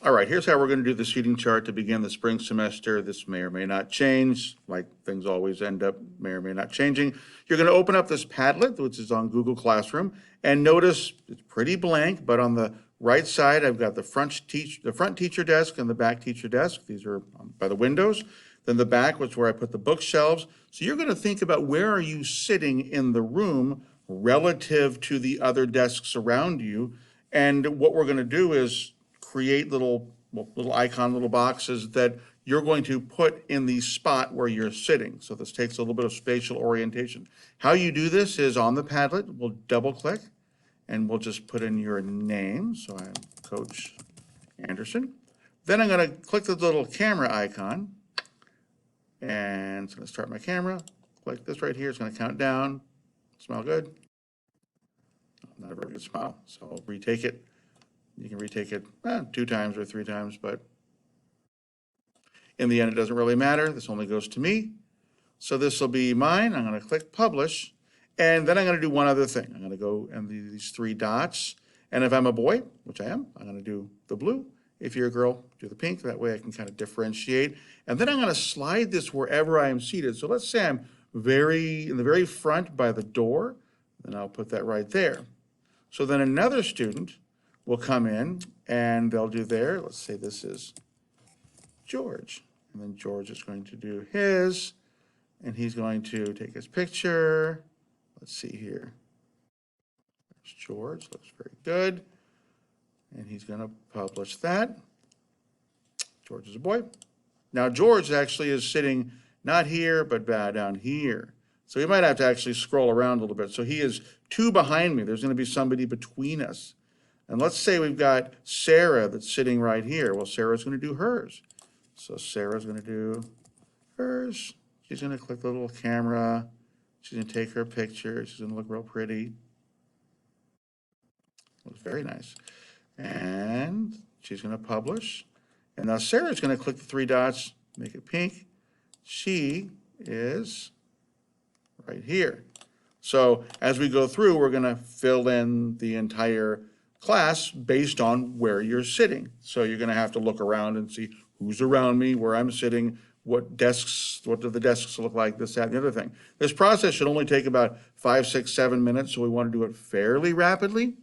All right, here's how we're going to do the seating chart to begin the spring semester. This may or may not change, like things always end up may or may not changing. You're going to open up this Padlet, which is on Google Classroom, and notice it's pretty blank, but on the right side, I've got the front teacher desk and the back teacher desk. These are by the windows. Then the back was where I put the bookshelves. So you're going to think about where are you sitting in the room relative to the other desks around you. And what we're going to do is create little icon, little boxes that you're going to put in the spot where you're sitting. So this takes a little bit of spatial orientation. How you do this is on the Padlet, we'll double click and we'll just put in your name. So I'm Coach Anderson. Then I'm going to click the little camera icon and it's going to start my camera. Click this right here, it's going to count down. Smell good? Not a very good smile, so I'll retake it. You can retake it 2 times or 3 times, but in the end, it doesn't really matter. This only goes to me. So this will be mine. I'm going to click publish. And then I'm going to do one other thing. I'm going to go and these 3 dots. And if I'm a boy, which I am, I'm going to do the blue. If you're a girl, do the pink. That way I can kind of differentiate. And then I'm going to slide this wherever I am seated. So let's say I'm in the very front by the door. Then I'll put that right there. So then another student will come in and they'll do let's say this is George. And then George is going to do his, and he's going to take his picture. Let's see here. There's George, looks very good. And he's going to publish that. George is a boy. Now George actually is sitting not here, but down here. So you might have to actually scroll around a little bit. So he is 2 behind me. There's going to be somebody between us. And let's say we've got Sarah that's sitting right here. Well, Sarah's going to do hers. So Sarah's going to do hers. She's going to click the little camera. She's going to take her picture. She's going to look real pretty. Looks very nice. And she's going to publish. And now Sarah's going to click the 3 dots, make it pink. She is right here. So as we go through, we're going to fill in the entire class based on where you're sitting. So you're going to have to look around and see who's around me, where I'm sitting, what do the desks look like, this, that, and the other thing. This process should only take about 5, 6, 7 minutes, so we want to do it fairly rapidly.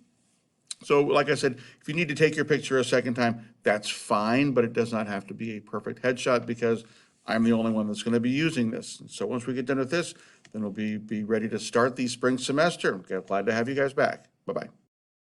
So like I said, if you need to take your picture a second time, that's fine, but it does not have to be a perfect headshot because I'm the only one that's going to be using this. So once we get done with this, then we'll be ready to start the spring semester. Okay, glad to have you guys back. Bye-bye.